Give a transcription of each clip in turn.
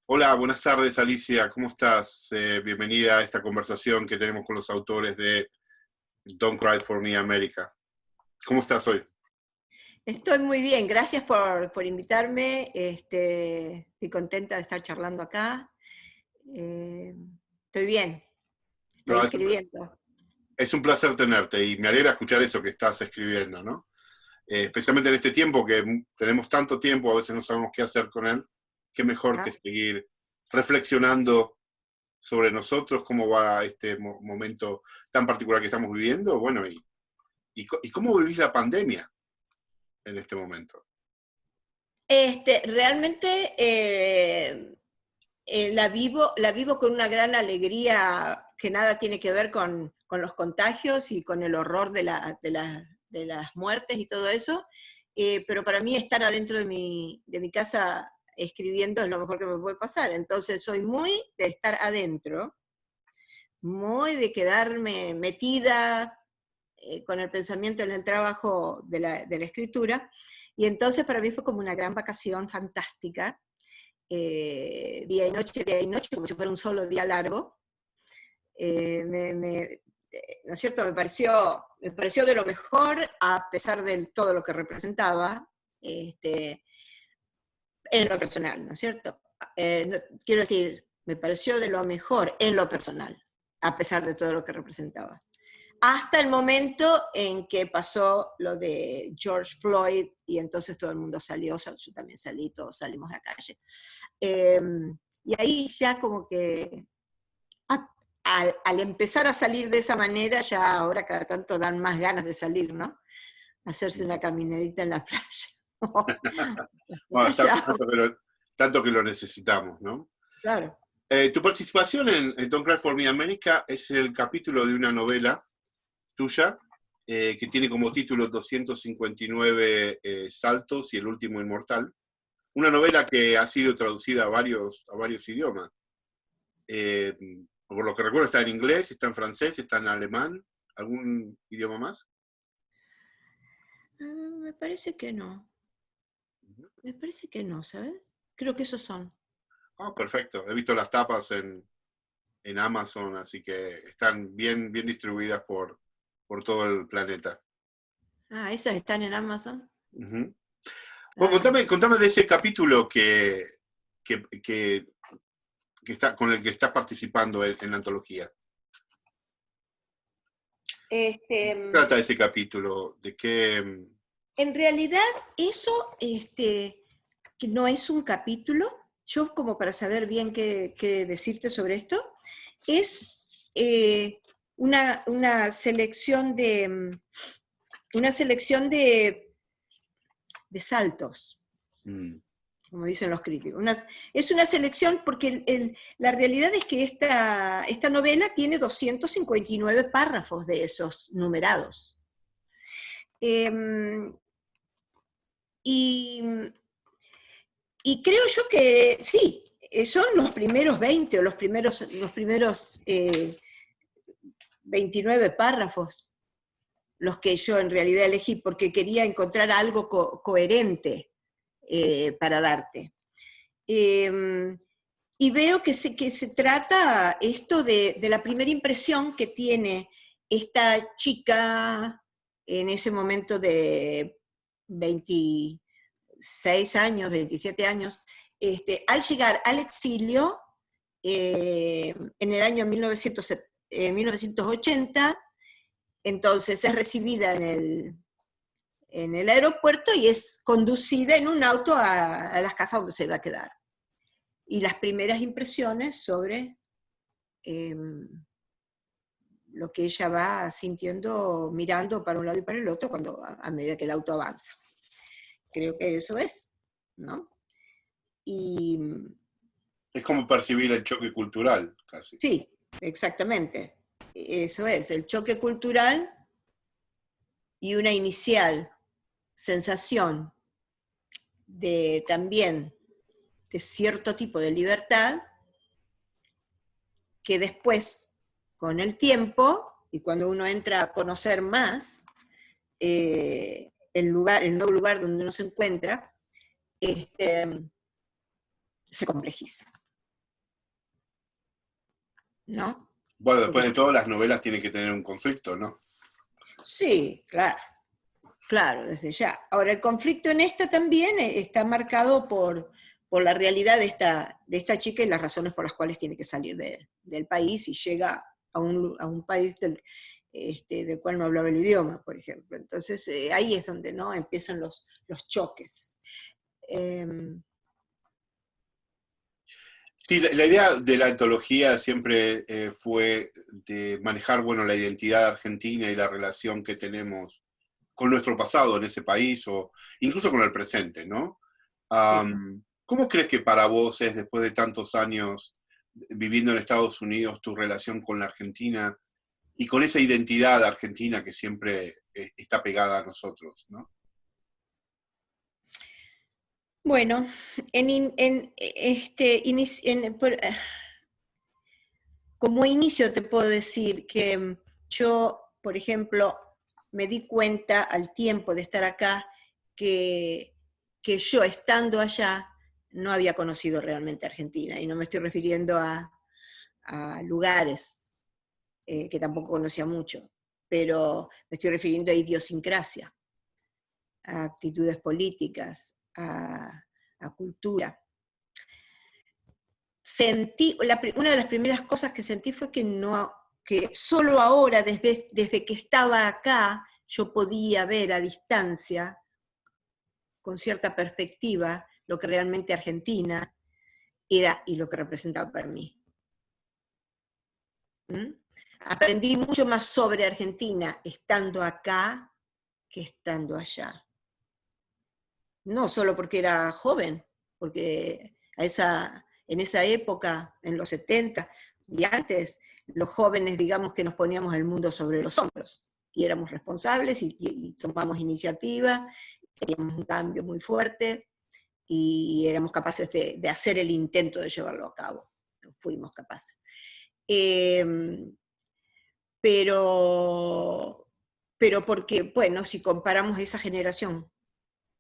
Hola, buenas tardes Alicia, ¿cómo estás? Bienvenida a esta conversación que tenemos con los autores de Don't Cry for Me America. ¿Cómo estás hoy? Estoy muy bien, gracias por invitarme. Estoy contenta de estar charlando acá. Eh, Estoy bien, estoy No, escribiendo. es un placer tenerte y me alegra escuchar eso que estás escribiendo, ¿no? Especialmente en este tiempo que tenemos tanto tiempo, a veces no sabemos qué hacer con él. Qué mejor que Ah, seguir reflexionando sobre nosotros, cómo va este momento tan particular que estamos viviendo, bueno, y cómo vivís la pandemia en este momento. Realmente la vivo con una gran alegría que nada tiene que ver con los contagios y con el horror de las muertes y todo eso, pero para mí estar adentro de mi casa escribiendo es lo mejor que me puede pasar. Entonces soy muy de estar adentro, muy de quedarme metida con el pensamiento en el trabajo de la escritura, y entonces para mí fue como una gran vacación fantástica, día y noche, como si fuera un solo día largo. ¿No es cierto? Me pareció de lo mejor, a pesar de todo lo que representaba, este, en lo personal, ¿no es cierto? Quiero decir, me pareció de lo mejor en lo personal, a pesar de todo lo que representaba. Hasta el momento en que pasó lo de George Floyd, y entonces todo el mundo salió, yo también salí, todos salimos a la calle. Eh, y ahí ya como que al empezar a salir de esa manera, ya ahora cada tanto dan más ganas de salir, ¿no? Hacerse una caminadita en la playa. Bueno, Ya, tanto que lo necesitamos, ¿no? claro. Tu participación en Don't Cry for Me America es el capítulo de una novela tuya que tiene como título 259 Saltos y el último inmortal. Una novela que ha sido traducida a varios idiomas. Eh, por lo que recuerdo está en inglés, está en francés, está en alemán. ¿Algún idioma más? Me parece que no. Me parece que no, ¿sabes? Creo que esos son. Ah, perfecto. He visto las tapas en Amazon, así que están bien, bien distribuidas por todo el planeta. Ah, esos están en Amazon. Ujú. Bueno, Ah, contame de ese capítulo que, que- que está, con el que estás participando en la antología. ¿Qué este, trata ese capítulo? ¿De qué? en realidad, eso, que no es un capítulo, yo como para saber bien qué decirte sobre esto, es una selección de saltos, Mm, como dicen los críticos. Es una selección porque la realidad es que esta novela tiene 259 párrafos de esos numerados. Eh, y, y creo yo que sí, son los primeros 20 o los primeros 29 párrafos los que yo en realidad elegí, porque quería encontrar algo coherente para darte. Eh, y veo que se trata esto de la primera impresión que tiene esta chica en ese momento de 26 años, 27 años, al llegar al exilio en el año 1980. Entonces es recibida en el aeropuerto y es conducida en un auto a las casas donde se va a quedar. Y las primeras impresiones sobre eh, lo que ella va sintiendo, mirando para un lado y para el otro a medida que el auto avanza. Creo que eso es, ¿no? Y es como percibir el choque cultural, casi. sí, exactamente. Eso es, el choque cultural y una inicial sensación de también de cierto tipo de libertad que después, con el tiempo, y cuando uno entra a conocer más el nuevo lugar donde uno se encuentra, se complejiza, ¿no? Bueno, después Porque de todo, las novelas tienen que tener un conflicto, ¿no? sí, claro, claro, desde ya. Ahora, el conflicto en esta también está marcado por la realidad de esta chica y las razones por las cuales tiene que salir del país y llega a un país del cual no hablaba el idioma, por ejemplo. Entonces, ahí es donde ¿no? empiezan los choques. Sí, la idea de la antología siempre fue de manejar, bueno, la identidad argentina y la relación que tenemos con nuestro pasado en ese país o incluso con el presente, ¿no? Sí. ¿Cómo crees que para vos es, después de tantos años viviendo en Estados Unidos, tu relación con la Argentina y con esa identidad argentina que siempre está pegada a nosotros, ¿no? Bueno, como inicio te puedo decir que yo, por ejemplo, me di cuenta al tiempo de estar acá que yo estando allá no había conocido realmente Argentina, y no me estoy refiriendo a lugares que tampoco conocía mucho, pero me estoy refiriendo a idiosincrasia, a actitudes políticas, a cultura. Una de las primeras cosas que sentí fue que solo ahora, desde que estaba acá, yo podía ver a distancia, con cierta perspectiva, lo que realmente Argentina era y lo que representaba para mí. ¿Mm? Aprendí mucho más sobre Argentina estando acá que estando allá. No solo porque era joven, porque en esa época, en los 70 y antes, los jóvenes, digamos que nos poníamos el mundo sobre los hombros, y éramos responsables y tomamos iniciativa, queríamos un cambio muy fuerte, y éramos capaces de hacer el intento de llevarlo a cabo. Fuimos capaces. Eh, pero, pero porque, bueno, si comparamos esa generación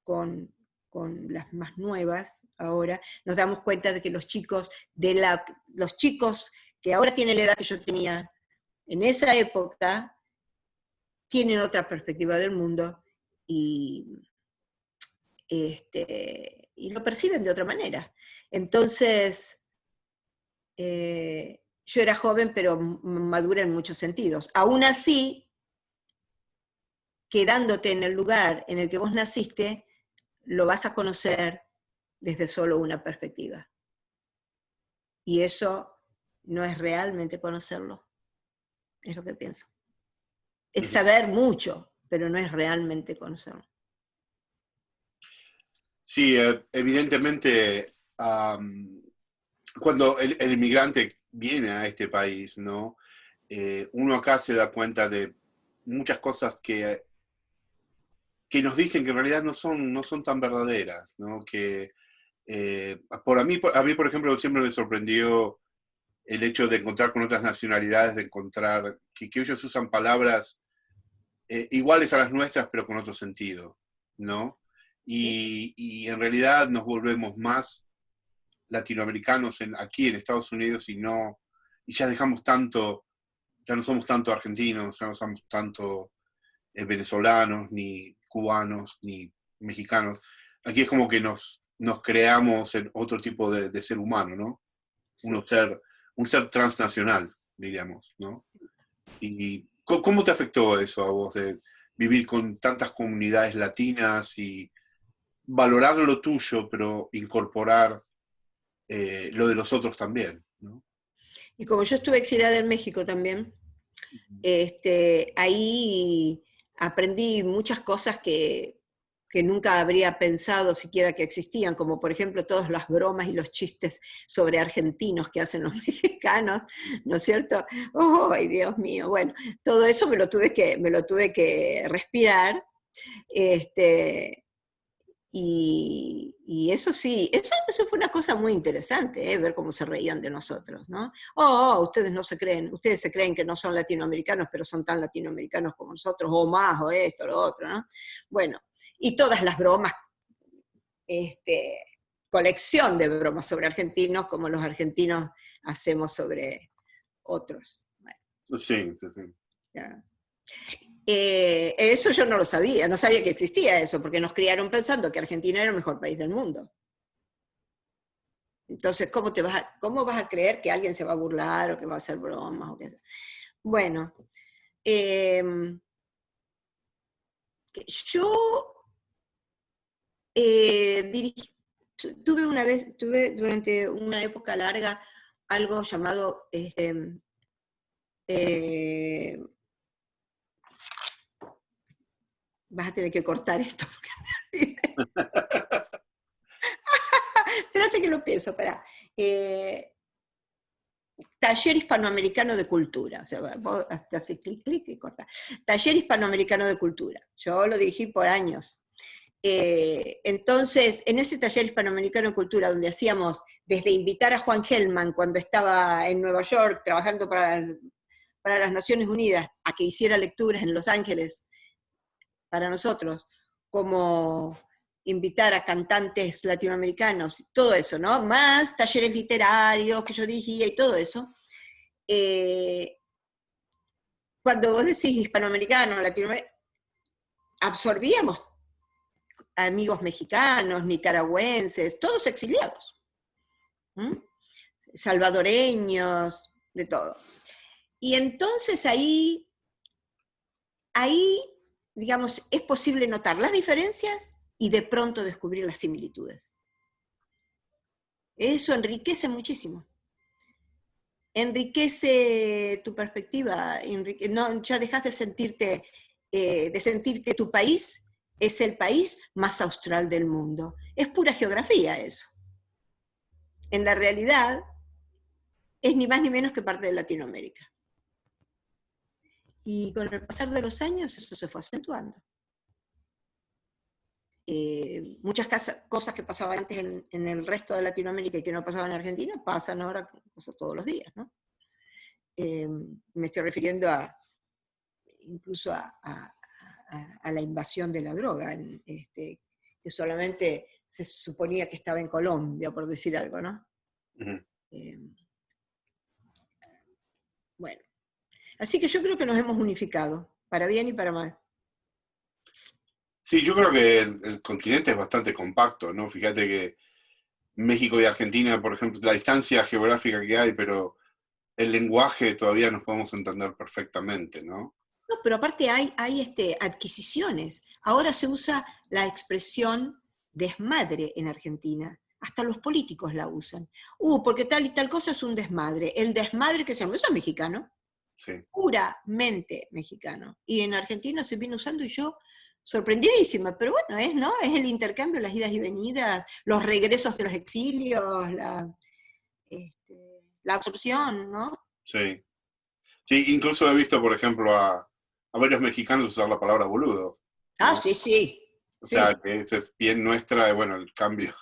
con, con las más nuevas ahora, nos damos cuenta de que los chicos que ahora tienen la edad que yo tenía en esa época, tienen otra perspectiva del mundo y, y lo perciben de otra manera. Entonces, yo era joven, pero madura en muchos sentidos. Aún así, quedándote en el lugar en el que vos naciste, lo vas a conocer desde solo una perspectiva. Y eso no es realmente conocerlo, es lo que pienso. Es saber mucho, pero no es realmente conocerlo. Sí, evidentemente, cuando el inmigrante viene a este país, ¿no? Uno acá se da cuenta de muchas cosas que nos dicen que en realidad no son tan verdaderas, ¿no? Que a mí, por ejemplo, siempre me sorprendió el hecho de encontrar con otras nacionalidades, de encontrar que ellos usan palabras iguales a las nuestras, pero con otro sentido, ¿no? Y en realidad nos volvemos más latinoamericanos aquí en Estados Unidos y ya dejamos tanto, ya no somos tanto argentinos, ya no somos tanto venezolanos, ni cubanos, ni mexicanos. Aquí es como que nos creamos en otro tipo de ser humano, ¿no? Sí. Un ser transnacional, diríamos, ¿no? ¿Y cómo te afectó eso a vos de vivir con tantas comunidades latinas y valorar lo tuyo, pero incorporar lo de los otros también, ¿no? Y como yo estuve exiliada en México también, ahí aprendí muchas cosas que nunca habría pensado siquiera que existían, como por ejemplo todas las bromas y los chistes sobre argentinos que hacen los mexicanos, ¿no es cierto? ¡Oh, ay, Dios mío! Bueno, todo eso me lo tuve que respirar, y eso sí, eso fue una cosa muy interesante, ver cómo se reían de nosotros, ¿no? Ustedes se creen que no son latinoamericanos, pero son tan latinoamericanos como nosotros, o más, o esto, lo otro, ¿no? Bueno, y todas las bromas este, colección de bromas sobre argentinos, como los argentinos hacemos sobre otros. Bueno, Sí, sí, sí. ya. Eso yo no lo sabía, no sabía que existía eso, porque nos criaron pensando que Argentina era el mejor país del mundo. Entonces, ¿cómo vas a creer que alguien se va a burlar o que va a hacer bromas? Bueno, yo tuve durante una época larga algo llamado, vas a tener que cortar esto, porque espérate que lo pienso, espera. Taller Hispanoamericano de Cultura, o sea, vos hasta hace clic, clic y corta. Taller Hispanoamericano de Cultura, yo lo dirigí por años. Entonces, en ese taller hispanoamericano de cultura, donde hacíamos desde invitar a Juan Gelman cuando estaba en Nueva York trabajando para las Naciones Unidas, a que hiciera lecturas en Los Ángeles para nosotros, como invitar a cantantes latinoamericanos, todo eso, ¿no? Más talleres literarios que yo dirigía y todo eso. Cuando vos decís hispanoamericano, latinoamericano, absorbíamos amigos mexicanos, nicaragüenses, todos exiliados, salvadoreños, de todo. Y entonces ahí, digamos, es posible notar las diferencias y de pronto descubrir las similitudes. Eso enriquece muchísimo. Enriquece tu perspectiva, no, ya dejas de sentirte, de sentir que tu país es el país más austral del mundo. Es pura geografía eso. En la realidad, es ni más ni menos que parte de Latinoamérica. Y con el pasar de los años eso se fue acentuando. Muchas cosas que pasaban antes en el resto de Latinoamérica y que no pasaban en Argentina, pasan ahora todos los días, ¿no? Me estoy refiriendo incluso a la invasión de la droga, que solamente se suponía que estaba en Colombia, por decir algo, ¿no? Uh-huh. Bueno, así que yo creo que nos hemos unificado, para bien y para mal. Sí, yo creo que el continente es bastante compacto, ¿no? Fíjate que México y Argentina, por ejemplo, la distancia geográfica que hay, pero el lenguaje todavía nos podemos entender perfectamente, ¿no? No, pero aparte hay adquisiciones. Ahora se usa la expresión desmadre en Argentina. Hasta los políticos la usan. Porque tal y tal cosa es un desmadre. El desmadre que se llama, eso es mexicano. Sí. Puramente mexicano. Y en Argentina se viene usando y yo sorprendidísima, pero bueno, ¿no? Es el intercambio, las idas y venidas, los regresos de los exilios, la absorción, ¿no? Sí. Sí, incluso he visto, por ejemplo, a varios mexicanos usar la palabra boludo, ¿no? Ah, sí, sí. O sea, que eso es bien nuestra, bueno, el cambio.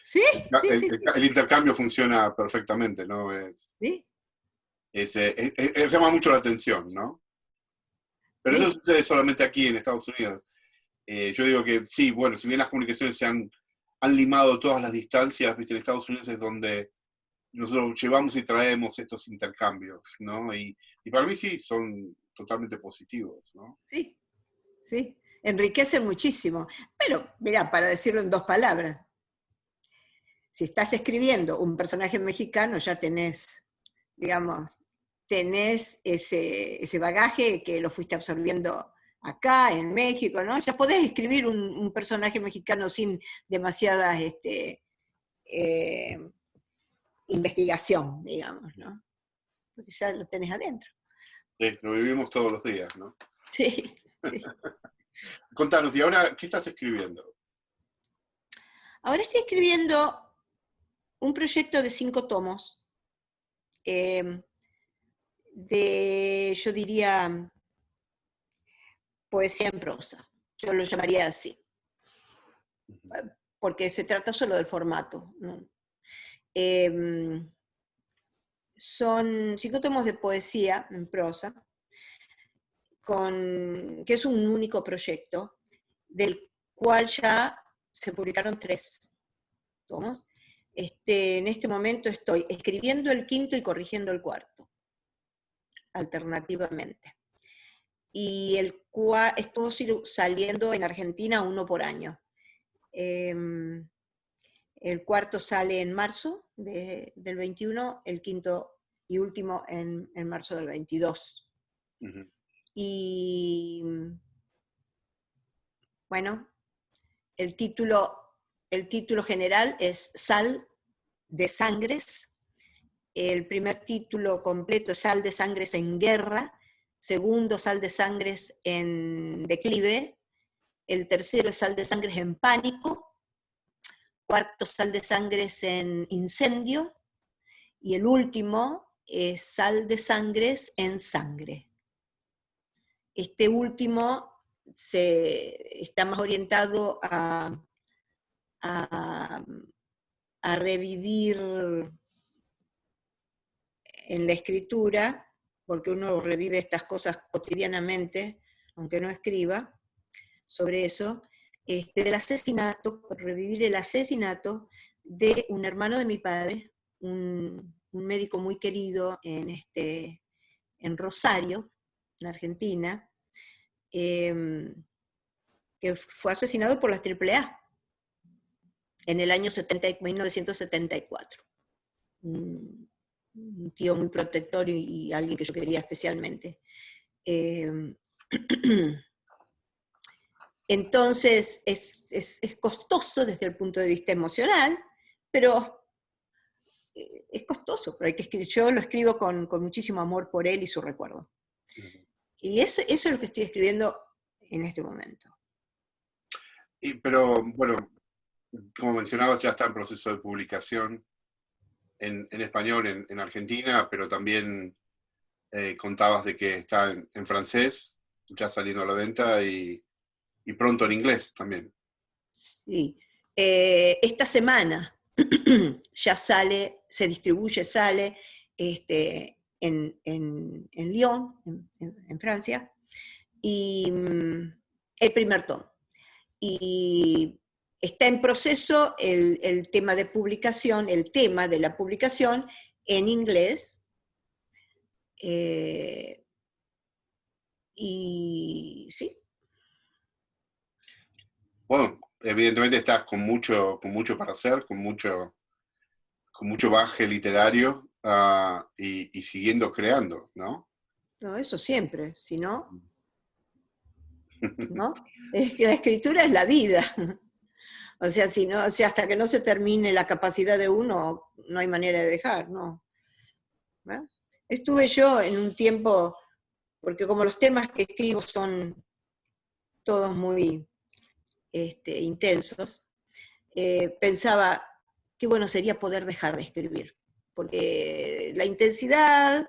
Sí, el intercambio funciona perfectamente, ¿no? Sí. Llama mucho la atención, ¿no? Pero sí. eso sucede solamente aquí en Estados Unidos. Yo digo que sí, bueno, si bien las comunicaciones se han limado todas las distancias, ¿viste? En Estados Unidos es donde nosotros llevamos y traemos estos intercambios, ¿no? Y para mí sí, son totalmente positivos, ¿no? Sí, sí, enriquecen muchísimo. Pero, mirá, para decirlo en 2 palabras, si estás escribiendo un personaje mexicano, ya tenés, digamos, ese bagaje que lo fuiste absorbiendo acá, en México, ¿no? Ya podés escribir un personaje mexicano sin demasiadas investigación, digamos, ¿no? Porque ya lo tenés adentro. Sí, lo vivimos todos los días, ¿no? Sí, sí. Contanos, ¿y ahora qué estás escribiendo? Ahora estoy escribiendo un proyecto de 5 tomos, yo diría, poesía en prosa. Yo lo llamaría así, porque se trata solo del formato, ¿no? Son 5 tomos de poesía en prosa, que es un único proyecto, del cual ya se publicaron 3. tomos. En este momento estoy escribiendo el quinto y corrigiendo el cuarto, alternativamente. Y estuvo saliendo en Argentina uno por año. El cuarto sale en marzo del 21, el quinto y último en marzo del 22. Ujú. Y bueno, el título general es Sal de Sangres. El primer título completo es Sal de Sangres en Guerra. Segundo, Sal de Sangres en Declive. El tercero es Sal de Sangres en Pánico. Cuarto, Sal de Sangres en Incendio. Y el último es Sal de Sangres en Sangre. Este último está más orientado a revivir en la escritura, porque uno revive estas cosas cotidianamente, aunque no escriba sobre eso, del asesinato, revivir el asesinato de un hermano de mi padre, un médico muy querido en Rosario, en Argentina, que fue asesinado por la AAA en el año 1974. Un tío muy protector y alguien que yo quería especialmente. Entonces es costoso desde el punto de vista emocional, pero es costoso, pero hay que escribir. Yo lo escribo con muchísimo amor por él y su recuerdo. Y eso es lo que estoy escribiendo en este momento. Pero bueno, como mencionabas, ya está en proceso de publicación en español en Argentina, pero también contabas de que está en francés, ya saliendo a la venta, y pronto en inglés también. Sí. Esta semana ya se distribuye, sale en Lyon, en Francia, y el primer tomo. Y está en proceso el tema de publicación, el tema de la publicación en inglés. Y sí. Bueno, evidentemente estás con mucho para hacer, con mucho bagaje literario, y siguiendo creando, ¿no? No, eso siempre, si no, ¿no? Es que la escritura es la vida. O sea, si no, o sea, hasta que no se termine la capacidad de uno, no hay manera de dejar, ¿no? ¿Eh? Estuve yo en un tiempo, porque como los temas que escribo son todos muy intensos, pensaba qué bueno sería poder dejar de escribir, porque la intensidad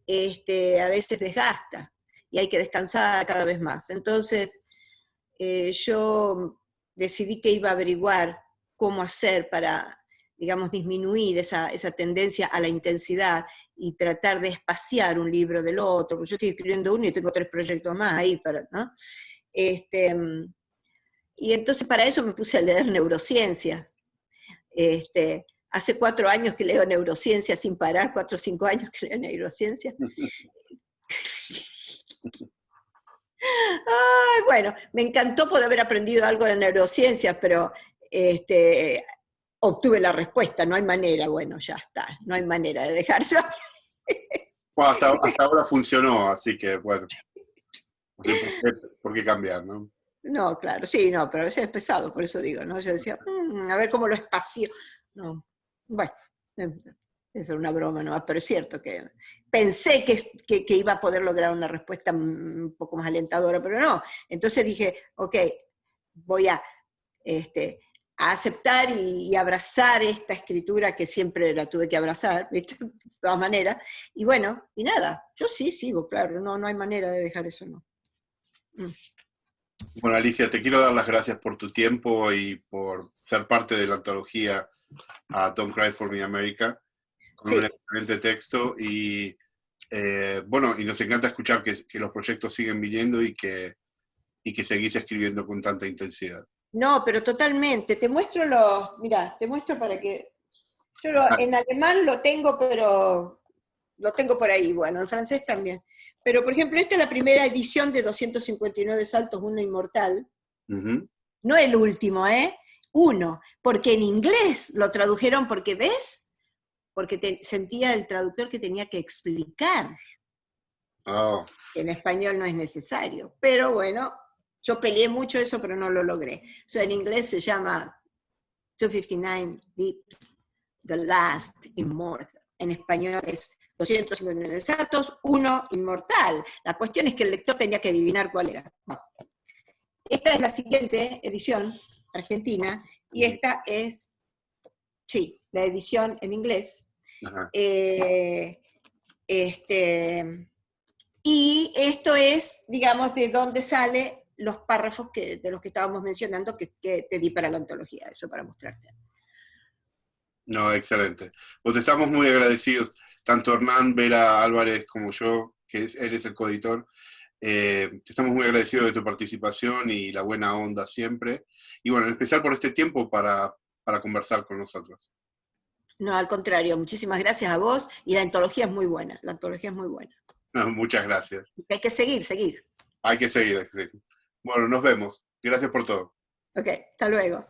a veces desgasta y hay que descansar cada vez más. Entonces, yo decidí que iba a averiguar cómo hacer para, digamos, disminuir esa tendencia a la intensidad y tratar de espaciar un libro del otro, porque yo estoy escribiendo uno y tengo 3 proyectos más ahí, ¿no? Y entonces para eso me puse a leer neurociencias. Hace 4 años que leo neurociencias sin parar, 4 o 5 años que leo neurociencias. Ay, bueno, me encantó poder haber aprendido algo de neurociencias, pero obtuve la respuesta, no hay manera, bueno, ya está, no hay manera de dejarlo. Bueno, hasta ahora funcionó, así que bueno, no sé por qué cambiar, ¿no? No, claro, sí, no, pero a veces es pesado, por eso digo, ¿no? Yo decía, a ver cómo lo espacio. No, bueno, es una broma nomás, pero es cierto que pensé que iba a poder lograr una respuesta un poco más alentadora, pero no. Entonces dije, ok, voy a aceptar y abrazar esta escritura que siempre la tuve que abrazar, ¿viste? De todas maneras. Y bueno, y nada, yo sí sigo, claro, no hay manera de dejar eso, no. Bueno, Alicia, te quiero dar las gracias por tu tiempo y por ser parte de la antología Don't Cry for Me America, con Sí. un excelente texto, y bueno, y nos encanta escuchar que los proyectos siguen viniendo y que seguís escribiendo con tanta intensidad. No, pero totalmente. Te muestro mira, te muestro para que... Ah, En alemán lo tengo, pero lo tengo por ahí, bueno, en francés también. Pero, por ejemplo, esta es la primera edición de 259 saltos, uno inmortal. ujú. No el último, ¿eh? Uno, porque en inglés lo tradujeron porque, ¿ves? Porque sentía el traductor que tenía que explicar. Oh, En español no es necesario. Pero bueno, yo peleé mucho eso, pero no lo logré. O sea, en inglés se llama 259 Leaps, The Last Immortal. En español es 259 saltos, uno inmortal. La cuestión es que el lector tenía que adivinar cuál era. Esta es la siguiente edición, argentina, y ujú, esta es, sí, la edición en inglés. ajá. Eh, este, y esto es, digamos, de dónde salen los párrafos de los que estábamos mencionando que te di para la antología, eso para mostrarte. No, excelente. Pues estamos muy agradecidos, tanto Hernán Vera Álvarez como yo, él es el coeditor. Estamos muy agradecidos de tu participación y la buena onda siempre. Y bueno, en especial por este tiempo para conversar con nosotros. No, al contrario, muchísimas gracias a vos y la antología es muy buena, la antología es muy buena. No, muchas gracias. Hay que seguir, seguir. Hay que seguir, hay que seguir. Bueno, nos vemos. Gracias por todo. Ok, hasta luego.